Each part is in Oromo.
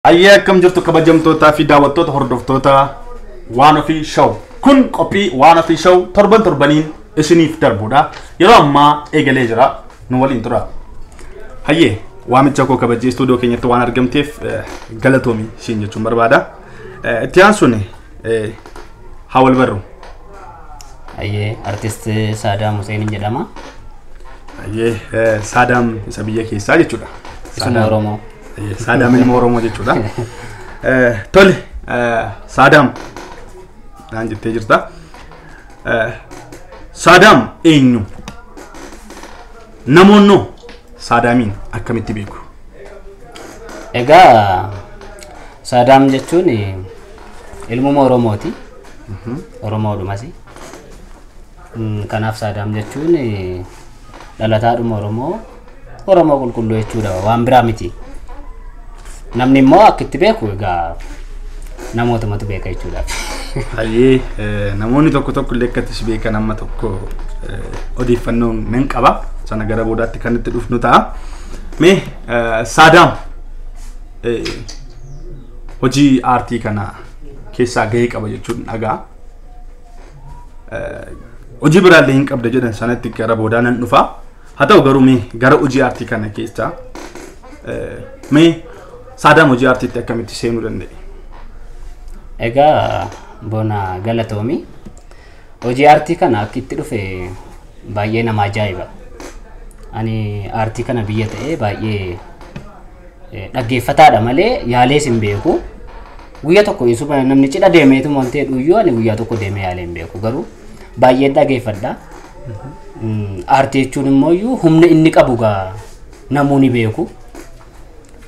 Ayyaakam jirtu kabajamtootaa fi daawwattoota hordoftoota waan ofii show. Kun qophii waan ofii show torbaniin isiniif darbuudha. Yeroo ammaa eegalee jira. Nu waliin tura. Hayyee waamicha koo kabajee stuudiyoo keenyatti waan argamteef galatoomi siin jechuun barbaada. Itti aansuun Hawal Barru. Hayyee artist Saadaam Hussein jedhama. Hayyee Saadaam isa biyya keessaa jechuudha. Isuma Oromoo. Saadaam ilma Oromoo jechuudha. Tole Saadaam naan jettee jirta. Saadaam eenyu? Namoonni Saadaamiin akkamitti beeku? Egaa Saadaam jechuun ilmuma Oromooti. Oromoodhumas. Kanaaf Saadaam jechuun dhalataadhuma Oromoo qulqulluu jechuudha, waan biraa miti. Namni immoo akka itti beeku egaa namootumatu beeka jechuudha. Hayyee namoonni tokko illee akkattis beekan amma tokko odeeffannoon nan qaba. Sana gara boodaatti kan itti dhufnu ta'a. Mee Saadaam hojii aartii kana keessaa gahee qaba jechuun dhagaa. Hojii biraallee hin qabda jedhan sanatti gara boodaa nan dhufa. Haa ta'u garuu mee gara hojii aartii kana keessaa mee Saadaam hojii aartiitti akkamitti seenuu danda'e? Egaa bona galatoomi. Hojii aartii kana akka itti dhufe baay'ee nama ajaa'iba. Ani aartii kana biyya ta'ee baay'ee dhaggeeffataadha malee yaalees hin beeku. Guyyaa tokko isuma namni cidha deemeetu montee dhuyyuu ani guyyaa tokko deemee yaalee hin beeku garuu baay'ee dhaggeeffadha. Aartii jechuun immoo humna inni qabu gaa namoonni beeku.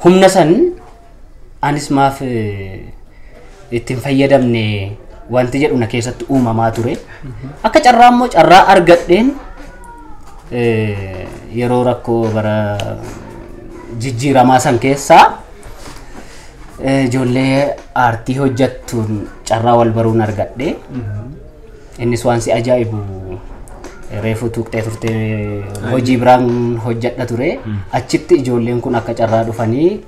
Humna san anis maaf ittiin fayyadamne wanti jedhu na keessatti uumamaa ture. Akka carraa immoo carraa argadheen yeroo rakkoo bara jijjiiramaa san keessaa ijoollee aartii hojjettuun carraa wal baruun argadhe. Innis waan si ajaa'ibu reefu tuqxee turte hojii biraan hojjedha ture. Achitti ijoolleen kun akka carraa dhufanii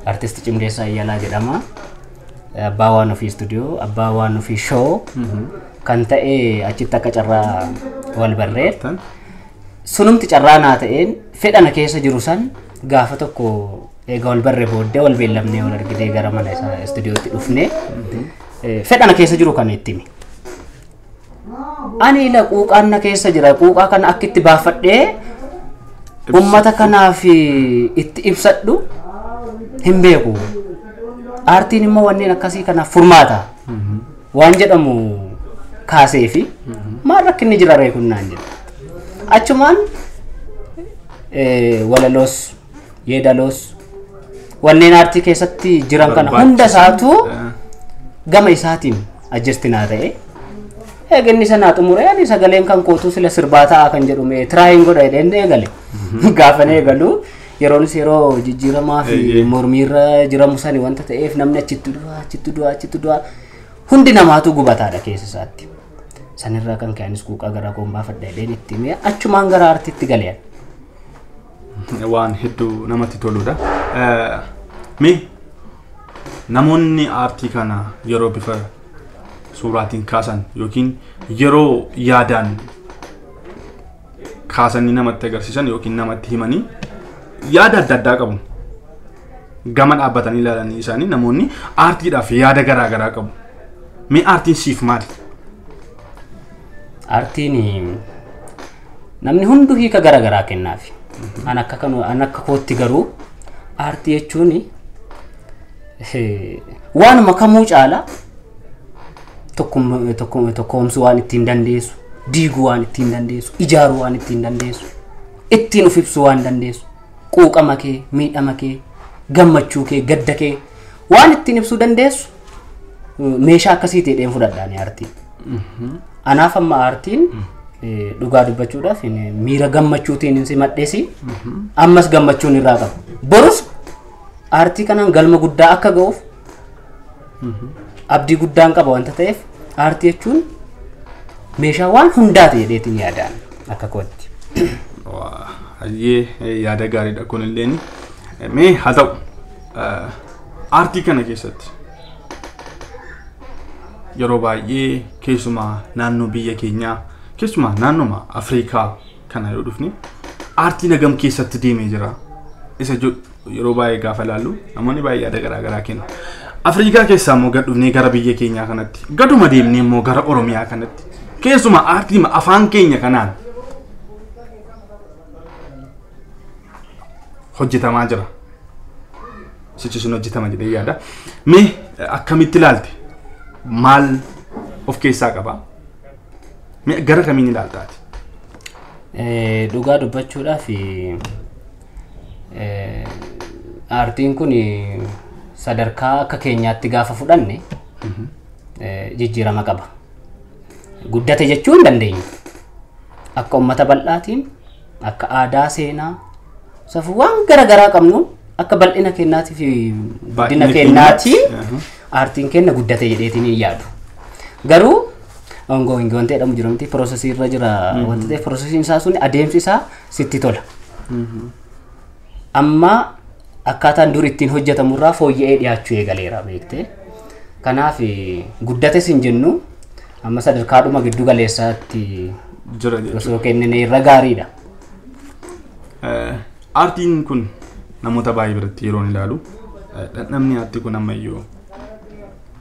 artist Cimdeessaa Ayyalaa jedhama. Abbaa waan ofii studio, abbaa waan ofii show kan ta'e achitti akka carraa wal barreet. Sunumti carraa naa ta'een fedhana keessa jiru san gaafa tokko eega wal barree booddee wal beellamnee wal argitee gara mana isaa studiootti dhufne fedhana keessa jiru kan ittimi. Ani la quuqaan na keessa jira, quuqaa kana akka itti baafadhee ummata kanaaf itti ibsadhu hin beeku. Aartiin immoo wanneen akkasii kanaaf furmaata waan jedhamu kaasee fi maal rakkinni jira reekunnaan jedha. Achumaan walaloos yeedaloos wanneen aartii keessatti jiran kana hunda isaatu gama isaatiin ajjestinaa ta'e. Eeganni sanaa xumuree ani sagaleen kan kootu sila sirbaataa kan jedhume tiraayin godha jedheen eegale. Gaafan eegalu yeroonis yeroo jijjiiramaa fi mormiirra jiramu sani wanta ta'eef namni achitti du'a hundi namaatu gubataadha keessa isaatti. Sanirraa kan ka'anis quuqaa garaa koon baafadha jedheen itti himee achumaan gara aartiitti galeen. Waan hedduu namatti toludha. Mee namoonni aartii kana yeroo bifa suuraatiin kaasan yookiin yeroo yaadaan kaasanii namatti agarsiisan yookiin namatti himanii yaada adda addaa qabu. Gama dhaabbatanii ilaalanii isaanii namoonni aartiidhaaf yaada garaa garaa qabu. Mee aartiin siif maali? Aartiin namni hunduu hiika garaa garaa kennaafi. An akka kootti garuu aartii jechuun waanuma kamuu caala tokkoomsuu waan ittiin dandeessu, diiguu waan ittiin dandeessu, ijaaruu waan ittiin dandeessu, ittiin of ibsuu waan dandeessu, quuqama kee, miidhama kee, gammachuu kee, gadda kee waan ittiin ibsuu dandeessu meeshaa akkasii ta'een fudhadhaan aartiin. Anaaf amma aartiin dhugaa dubbachuudhaaf miira gammachuutiin si madheesi ammas gammachuun irraa qaba. Borus aartii kanaan galma guddaa akka ga'uuf abdii guddaan qaba wanta ta'eef aartii jechuun meeshaa waan hundaa ta'e jedheetiin yaadaan akka kootti. Hayyee yaada gaariidha kunillee mee haa ta'u aartii kana keessatti yeroo baay'ee keessumaa naannoo biyya keenyaa keessumaa naannoo Afrikaa kana yoo dhufne aartiin hagam keessatti deemee jira isa yeroo baay'ee gaafa ilaallu namoonni baay'ee yaada garaagaraa kennu. Afrikaa keessaa immoo gad dhufnee gara biyya keenyaa kanatti gaduma deemnee immoo gara Oromiyaa kanatti keessumaa aartii afaan keenya kanaan hojjetamaa jira. Sichi sun hojjetama jedhee yaada. Mee akkamitti ilaalte? Maal of keessaa qaba? Mee gara kamiin ilaaltaati? Dhugaa dubbachuudhaaf aartiin kun sadarkaa akka keenyaatti gaafa fudhanne jijjiirama qaba. Guddate jechuu hin dandeenyu. Akka uummata bal'aatiin, akka aadaa seenaa, safuu waan garaagaraa qabnuun akka bal'ina keenyaatii fi guddina keenyaatiin aartiin keenya guddate jedheetiin hin yaadu. Garuu ongoing wanta jedhamu jira miti piroosesii irra jira wanta ta'e piroosesiin isaa sun adeemsi isaa sitti tola. Amma akkaataan dur ittiin hojjetamu irraa fooyya'ee dhiyaachuu eegaleera beektee. Kanaaf guddate sin jennu amma sadarkaadhuma giddu galeessaatti jira osoo kennine irra gaariidha. Aartiin kun namoota baay'ee biratti yeroo ilaalu namni aartii kun ammayyuu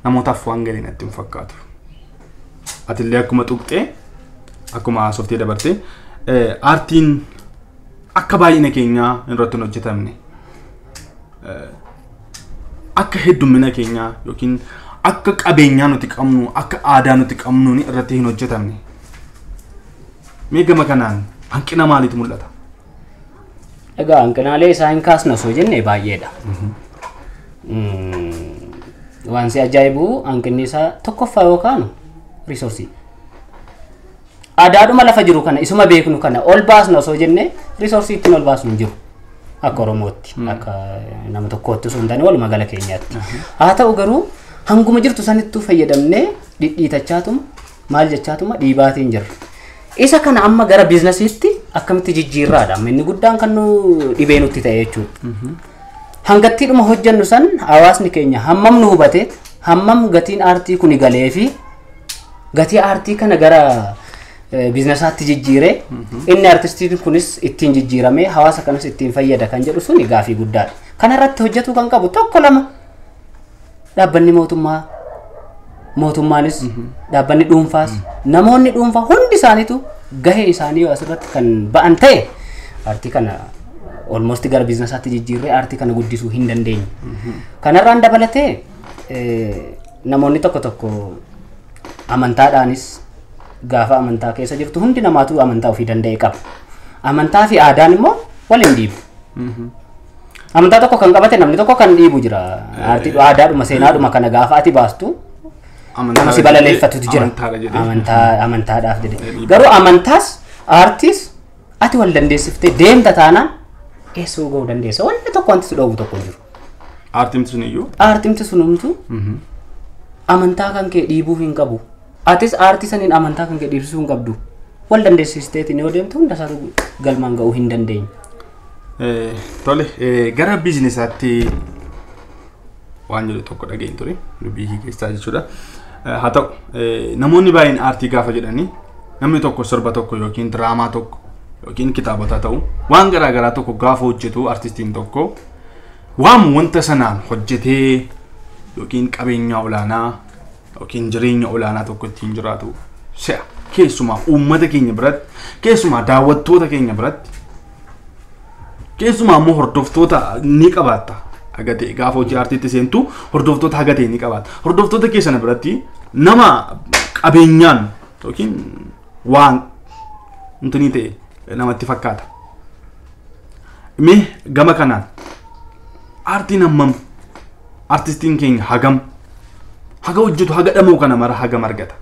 namootaaf waan galiin itti hin fakkaatu. Atillee akkuma tuqxee akkuma softee dabartee aartiin akka baay'ina keenyaa irratti hin hojjetamne akka heddumina keenyaa yookiin akka qabeenyaa nuti qabnu akka aadaa nuti qabnu irratti hin hojjetamne. Mee gama kanaan hanqina maaliitu mul'ata? Egaa hanqinaalee isaa hin kaasna osoo jenne baay'eedha. Waan si ajaa'ibu hanqinni isaa tokkoffaa yookaan riisoorsii. Aadaadhuma lafa jiru kana isuma beeknu kana ol baasna osoo jenne riisoorsii ittiin ol baasnu hin jiru. Akka Oromootti akka nama tokkootti osoo hin taane walumaa gala keenyaatti. Haa ta'u garuu hanguma jirtu sanittuu fayyadamnee dhidhiitachaatuma maal jechaatuma dhiibaatiin jirra. Isa kana amma gara biizinasiitti akkamitti jijjiirraadha. Inni guddaan kan nu dhibee nutti ta'e jechuudha. Hangattiidhuma hojjennu san hawaasni keenya hammam nu hubatee hammam gatiin aartii kun galee fi gatii aartii kana gara biizinasaatti jijjiiree inni aartistiin kunis ittiin jijjiiramee hawaasa kanas ittiin fayyada kan jedhu suni gaafii guddaadha. Kana irratti hojjetuu kan qabu tokko lama dhaabbanni mootummaanis dhaabbanni dhuunfaas namoonni dhuunfaa hundi isaaniitu gahee isaanii yoo asirratti kan ba'an ta'e aartii kana almost gara biizinasaatti jijjiirree aartii kana guddisuu hin dandeenye. Kanarraan dabalatee namoonni tokko tokko amantaadhaanis gaafa amantaa keessa jirtu hundi namaatu amantaa ofii danda'e qaba. Amantaa fi aadaan immoo waliin dhiibu. Amantaa tokko kan qabate namni tokko kan dhiibu jira. Aartii aadaadhuma seenaadhuma kana gaafa ati baastu nama si balaleeffatutu jira. Amantaadhaaf jedhee. Garuu amantaas aartiis ati wal dandeessiftee deemta taanaan eessoo ga'uu dandeessa. Wanti tokko wanti si dhoowwu tokko jiru. Aartimti sun iyyuu? Aartimti sunumtu amantaa kan kee dhiibuu hin qabu. Atis aartii saniin amantaa kan kee dhiibsisuu hin qabdu. Wal dandeessisteetiin yoo deemtu hunda isaatu galmaan ga'uu hin dandeenye. Tole gara biizinisaatti waan jedhu tokko dhageenye ture dubbii keessaa jechuudha. Haa ta'u namoonni baay'een aartii gaafa jedhanii namni tokko sirba tokko yookiin diraamaa tokko yookiin kitaabota ta'u waan garaagaraa tokko gaafa hojjetu aartistiin tokko waan wanta sanaan hojjetee yookiin qabeenya olaanaa yookiin jireenya olaanaa tokko ittiin jiraatu se'a keessumaa uummata keenya biratti keessumaa daawwattoota keenya biratti keessumaa immoo hordoftoota ni qabaata. Agatee gaafa hojii aartiitti seentu hordoftoota agatee ni qabaata. Hordoftoota keessan biratti nama qabeenyaan yookiin waan nuti ta'e namatti fakkaata. Mee gama kanaan aartiin hammam aartistiin keenya hagam haga hojjetu haga dhamoo kana mara haga margata.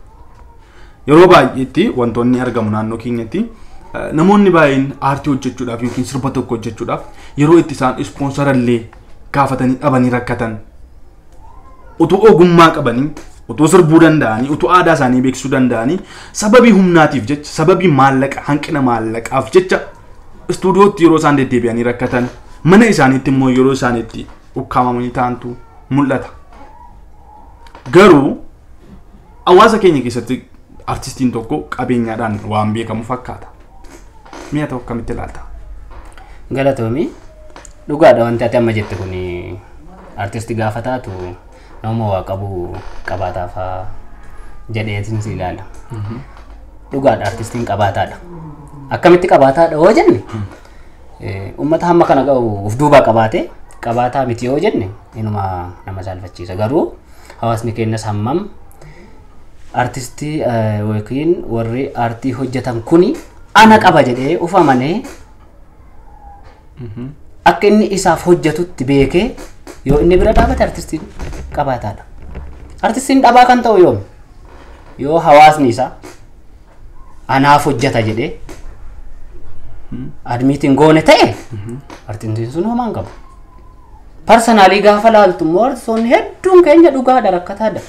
Yeroo baay'eetti wantoonni argamu naannoo keenyatti namoonni baay'een aartii hojjechuudhaaf yookiin sirba tokko hojjechuudhaaf yeroo itti isaan ispoonsarallee gaafatanii dhabanii rakkatan utuu ogummaa qabanii utuu sirbuu danda'anii utuu aadaa isaanii beeksisuu danda'anii sababii humnaatiif jecha sababii maallaqa hanqina maallaqaaf jecha istuudiyootti yeroo isaan deddeebi'anii rakkatan mana isaaniitti immoo yeroo isaaniitti ukkaamamanii taantu mul'ata. Garuu hawaasa keenya keessatti artistiin tokko qabeenyaadhaan waan beekamu fakkaata. Mi'a tokko akkamitti ilaalta? Galatoomii dhugaadha wanti ati amma jette kun artistii gaafa taatu nama waa qabu qabaataafaa jedheetiin si ilaala. Dhugaadha artistiin qabaataadha. Akkamitti qabaataadha hoo jenne uummata hamma kana ga'u uf duubaa qabaatee qabaataa miti yoo jenne inuma nama saalfachiisa. Garuu hawaasni keenyas hammam artistii yookiin warri aartii hojjetan kuni ana qaba jedhee uf amanee akka inni isaaf hojjetutti beekee yoo inni bira dhaabate artistiin qabaataadha. Artistiin dhabaa kan ta'u yoo hawaasni isaa anaaf hojjeta jedhee admiitiin goone ta'e artistiin sun homaan qabu. Personaalii gaafa laaltu immoo artistoonni hedduun keenya dhugaadha rakkataadha.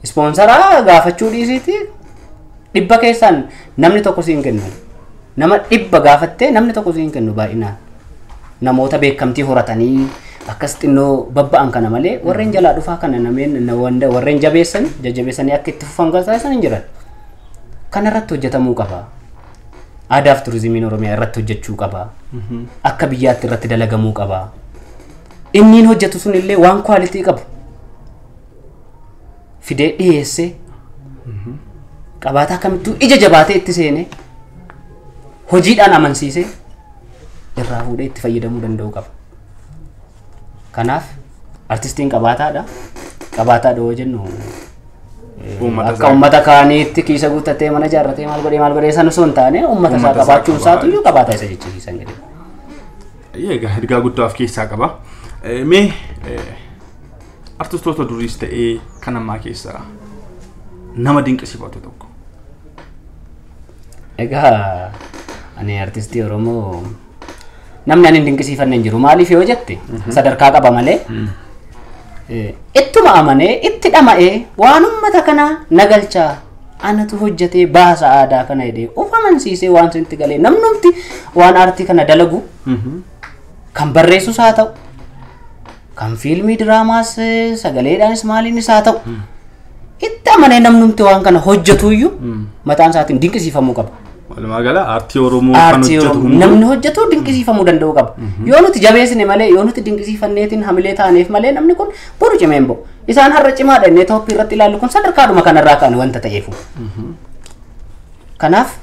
Ispoonsaraa gaafachuu dhiisiiti 100 keessaan namni tokko siin kennu. Nama 100 gaafattee namni tokko siin kennu baay'inaan. Namoota beekamtii horatanii akkas xinnoo babba'an kana malee warreen jalaa dhufaa kana nameen warreen jajjabeessanii akka itti fufan taasisan hin jiran. Kana irratti hojjetamuu qaba. Aadaaf turizimiin Oromiyaa irratti hojjechuu qaba. Akka biyyaatti irratti dalagamuu qaba. Inni hojjetu sun illee waan quality qabu. Fidee dhiyeessee qabaataa kamittuu ija jabaatee itti seenee hojiidhaan amansiisee irraa fuudhee itti fayyadamuu danda'u qaba. Kanaaf artistiin qabaataadha. Qabaataadha yoo jennu akka uummata kaaniitti kiisa guuttatee mana ijaarratee maal godhee san osoo hin taane uummata isaa qabaachuun isaatu iyyuu qabaataa isa jechuusan jedhee. Egaa ergaa guddaa of keessaa qaba. Mee artistoota duriis ta'ee kan ammaa keessaa nama dinqisiifatu tokko. Egaa ani artistii Oromoo namni ani dinqisiifanne hin jiru. Maaliif yoo jette sadarkaa qaba malee ittuma amanee itti dhama'ee waan uummata kana nagalchaa anatu hojjetee baasa aadaa kana jedhee of amansiisee waan sinitti galee namnumti waan aartii kana dalagu kan barreessus haa ta'u kan fiilmii diraamaas sagaleedhaanis maaliinis haa ta'u itti amanee namnumti waan kana hojjetuyyuu mataan isaatiin dinqisiifamuu qaba. Walumaa gala aartii Oromoo kan hojjetu namni hojjetu dinqisiifamuu danda'u qaba. Yoo nuti jabeessine malee yoo nuti dinqisiifanneetiin hamilee taaneef malee namni kun boru cimee hin ba'u. Isaan har'a cimaadha inni tooppii irratti ilaallu kun sadarkaadhuma kanarraa kan wanta ta'eefu. Kanaaf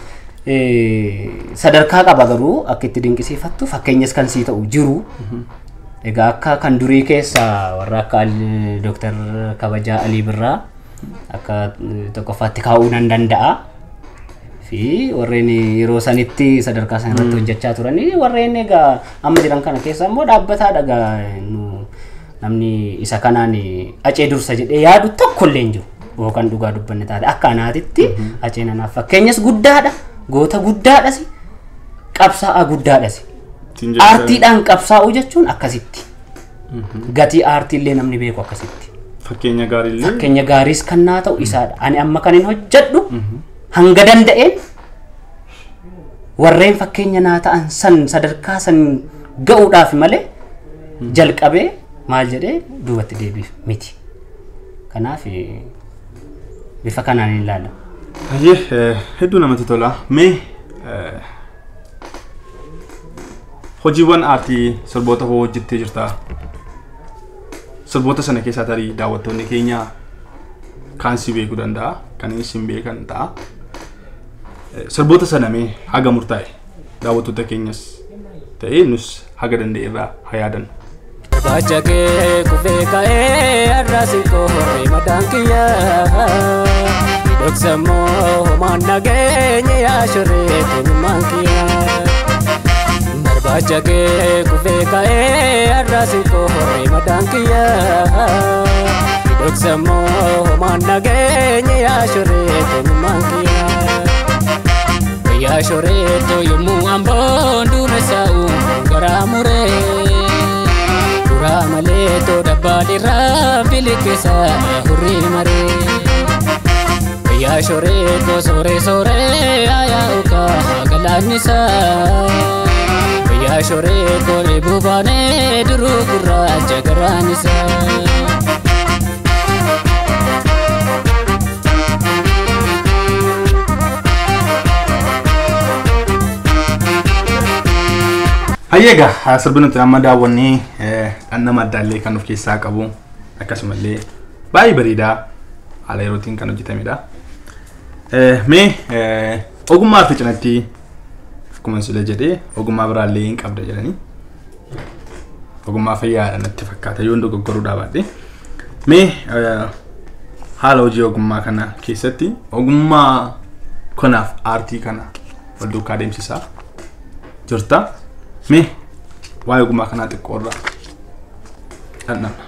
sadarkaa qaba garuu akka itti dinqisiifattu fakkeenyas kan sii ta'u jiru. Egaa akka kan durii keessa warra akka Dr. Kabajaa Alii Birraa akka tokkoffaatti kaa'uu nan danda'a. Fi warreen yeroo sanitti sadarkaa san irratti hojjechaa turanii warreen egaa amma jiran kana keessa immoo dhaabbataadha egaa namni isa kanaan acee dursa jedhee yaadu tokko illee hin jiru. Yookaan dhugaa dubbanne taate akka anaatitti aceen anaaf fakkeenyas guddaadha. Goota guddaadhas qabsaa'aa guddaadhas. Aartiidhaan qabsaa'uu jechuun akkasitti. Gatii aartiillee namni beeku akkasitti. Fakkeenya gaariis kan naa ta'u isaadha. Ani amma kan hin hojjedhu hanga danda'een warreen fakkeenya naa ta'an san sadarkaa san ga'uudhaaf malee jalqabee maal jedhee duubatti deebiif miti. Kanaaf bifa kanaan hin ilaala. Hedduu namatti tola. Mee hojiiwwan aartii sirboota hojjettee jirta. Sirboota sana keessaa tarii daawwattoonni keenya kan si beekuu danda'a, kan isin beekan ta'a. Sirboota sana mee haga murtaa'e daawwattoota keenyas ta'ee nus haga danda'e irraa haa yaadan. Bajjagee kufee ka'ee arraasi kooree madaan kiyyaa dhoksamoo homaan nageenye yaashoree tolmaan kiyyaa. Bajjagee kufee ka'ee arraasi kooree madaan kiyyaa dhoksamoo homaan nageenye yaashoree tolmaan kiyyaa. Yaashoree to yommuu amboon duuna saa'u garaa muree. Malee to dabbaadhiirraa biliqeessaa hurrii maree. Yaashoree to sooree aayaa ukaa galaannisaa. shoree kooree buubaanee duruu gurraacha garaan isaa. Ayega sirbinu amma daawwannee dhanna maddaallee kan of keessaa qabu akkasumallee baay'ee bareedaa haala yerootiin kan hojjetamedha. Mee ogummaa fi cinatti akkuma sila jedhee ogummaa biraallee hin qabda jedhanii ogummaa fayyaadha natti fakkaata yoo dogoggoruu baadhee. Mee haala hojii ogummaa kana keessatti ogummaa kanaaf aartii kana wal duukaa deemsisaa jirta. Me waa'ee ogummaa kanaa xiqqoorra dhandhama.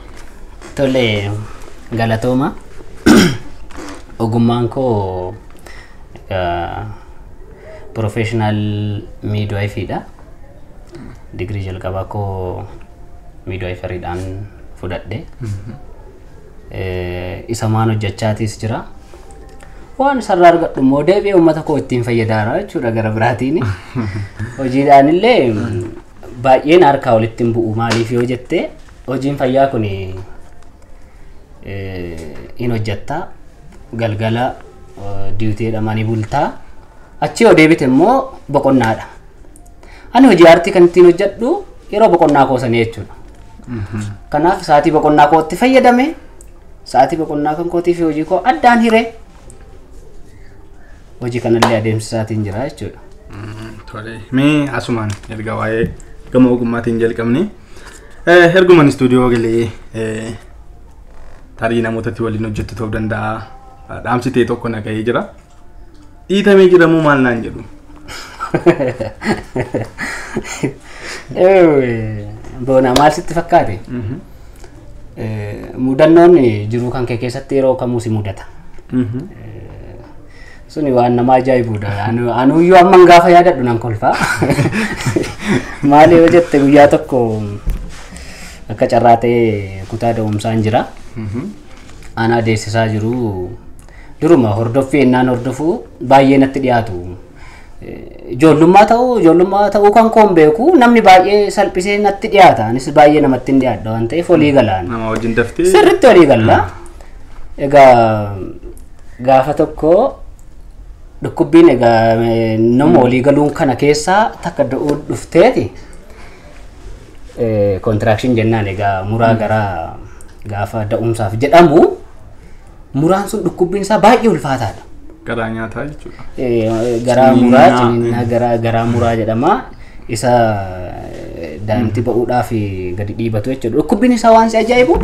Tole galatooma. Ogummaan koo professional midwifery dha. Degree jalqabaa koo midwiferyidhaan fudhadhe. Isa maan hojjechaatis jira. Waan sarara argadhu immoo deebi'ee uummata koo ittiin fayyadaara jechuudha gara biraatiin. Hojiidhaan illee baay'een harkaa walitti hin bu'u maaliif yoo jette hojiin fayyaa kun in hojjetta galgala diuteedha mani bultaa achi yoo deebite immoo boqonnaadha. Ani hojii aartii kan ittiin hojjedhu yeroo boqonnaa koo sanii jechuudha. Kanaaf sa'aatii boqonnaa kootti fayyadame sa'aatii boqonnaa kan kootii fi hojii koo addaan hiree hojii kanallee adeemsisaatiin jira jechuudha. Tole mee asumaan erga waa'ee gama ogummaatiin jalqabne erguman istuudiyoo galee tarii namootatti waliin hojjettu ta'uu danda'a. Dhaamsi ta'e tokko nagahee jira. Dhiitamee jiramoo maal naan jedhu. Boona maal sitti fakkaate? Mudannoon jiruu kan kee keessatti yeroo kamuu si mudata. Suni waan nama ajaa'ibuudha. Anuyyuu amma gaafa yaadadhu nan kolfa. Maali yoo jette guyyaa tokko akka carraa ta'ee kutaa da'umsaan jira. Ana deessisaa jiru duruma hordoffii ennaan hordofu baay'ee natti dhiyaatu. Ijoollummaa ta'uu kan koon beeku namni baay'ee salphisee natti dhiyaata. Anis baay'ee namatti hin dhiyaadha waan ta'eef olii galaan. Nama wajjin daftee sirriitti olii galla. Egaa gaafa tokko dhukkubbiin egaa nama olii galuun kana keessaa takka da'uu dhufteeti. Contraction jennaan egaa muraa garaa gaafa da'umsaaf jedhamu muraan sun dhukkubbiin isaa baay'ee ulfaataadha. Garaa nyaataa jechuudha. Garaa muraa ciniinaa garaa muraa jedhama. Isa daa'imti ba'uudhaaf gadi dhiibatu jechuudha. Dhukkubbiin isaa waan si ajaa'ibu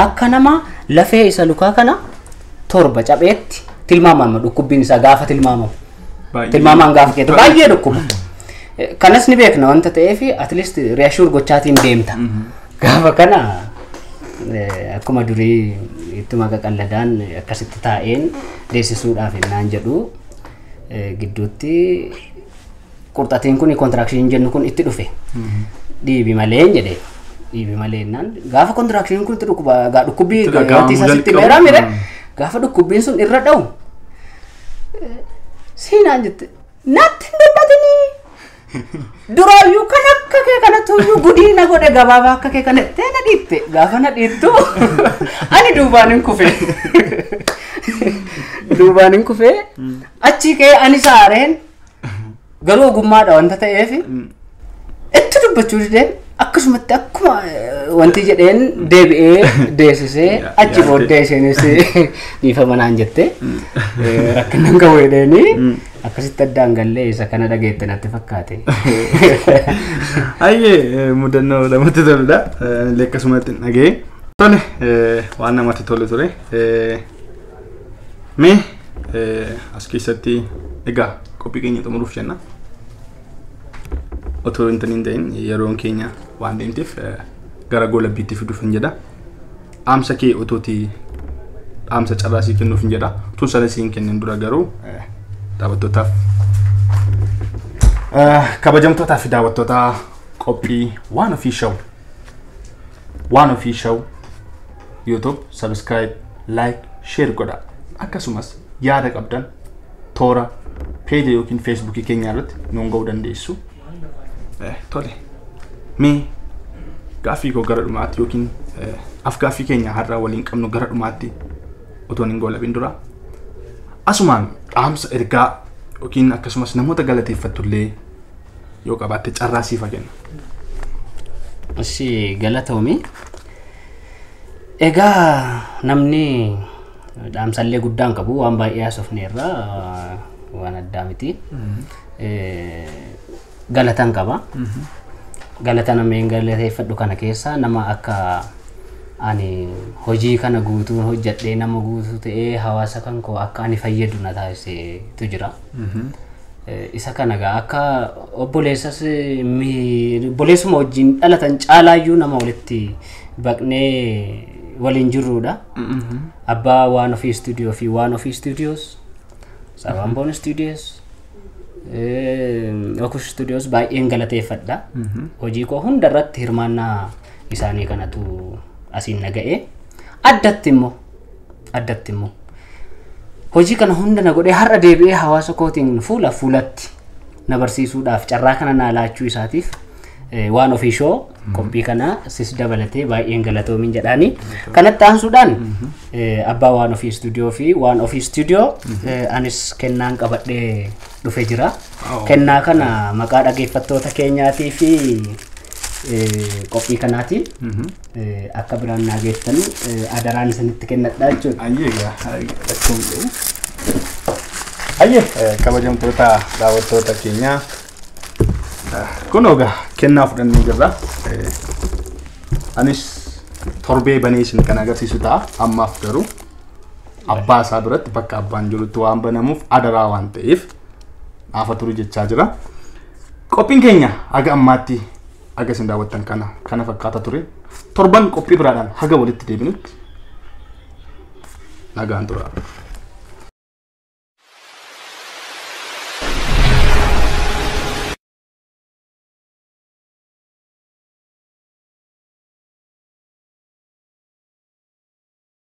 akka nama lafee isa lukaa kana torba capheetti tilmaamama dhukkubbiin isaa gaafa tilmaamamu. Tilmaamaan gaafa keetu baay'ee dhukkuba. Kanas ni beekna wanta ta'eef at least reassure gochaatiin deemta. Gaafa kana akkuma durii ittuma qaqalladaan akkasitti taa'een deessisuudhaaf ennaan jedhu gidduutti qurxatiin kun contraction jennu kun itti dhufe. Dhiibi malee jedhee dhiibi malee ennaan gaafa contraction kun itti dhukkubbii gatii isaa sitti beeramire gaafa dhukkubbiin sun irra dha'u siinaan jette natti hin dubbatinii. Duraayyuu kan akka kee kanattuyyuu gudiina godhe gabaabaa akka kee kanatti na dhiitte gaafa na dhiittu ani duubaan hin kufe achi kee ani saareen garuu ogummaadha wanta ta'eef itti dubbachuu dideen akkasumatti akkuma wanti jedheen deebi'ee deessisee achi booddee isheenis dhiifama naan jette rakkinnan qabu jedheeni akkasitti addaan gallee isa kana dhageette natti fakkaate. Ayyee mudannoo namatti toludha. Illee akkasumatti dhagee. Tole waan namatti tolu ture. Mee as keessatti egaa qophii keenya xumuruuf jenna. Otoo intaniin ta'in yeroon keenya waan deemteef gara goolabbiitti fiduuf hin jedha. Dhaamsa kee otooti dhaamsa carraasii kennuuf hin jedha. Tun sana siin kennin dura garuu daawwattootaaf kabajamtootaa fi daawwattoota qophii waan ofii show YouTube subscribe like share godha. Akkasumas yaada qabdan toora page yookiin Facebook keenya irratti nuun ga'uu dandeessu. Tole mee gaaffii koo gara dhumaatti yookiin afgaaffii keenya har'a waliin qabnu gara dhumaatti utuu hin goolabin dura asumaan dhaamsa ergaa yookiin akkasumas namoota galateeffattullee yoo qabaatte carraa siifa kenna. Ishi galatoomi. Egaa namni dhaamsallee guddaan qabu waan baay'ee haasofneerra waan addaa miti. Galatan qaba. Galata nameen galateeffadhu kana keessa nama akka ani hojii kana guutuu hojjedhee nama guutuu ta'ee hawaasa kan koo akka ani fayyadu na taasisetu jira. Isa kana gaa akka obboleessuma wajjin dhalatan caalaayyuu nama walitti baqnee waliin jirruudha. Abbaa waan ofii studio fi waan ofii studios, Sabamboon studios, Okush studios baay'een galateeffadha. Hojii koo hunda irratti hirmaannaa isaanii kanatu asiin naga'ee addatti immoo hojii kana hunda na godhee har'a deebi'ee hawaasa kootiin fuula fuulatti na barsiisuudhaaf carraa kana na laachuu isaatiif waan ofii shoo qophii kana sis dabalatee baay'een galatoomin jedhaani. Kanatti aansuudhaan abbaa waan ofii studio fi waan ofii studio anis kennaan qabadhee dhufe jira. Kennaa kana maqaa dhaggeeffattoota keenyaatii fi qophii kanaatiin akka biraan naa geessan adaraan isinitti kennadha jechuudha. Ayyee kabajamtoota daawwattoota keenyaa kun ogaa kennaa fudhannee jirra. Anis torbee banee isin kan agarsiisu ta'a. Ammaaf garuu abbaa isaa biratti bakka abbaan jirutti waan banamuuf adaraa waan ta'eef naafa turu jechaa jira. Qophiin keenya haga ammaatti aga isin daawwattan kana fakkaata ture. Torban qophii biraadhaan haga walitti deebinutti nagaan tura.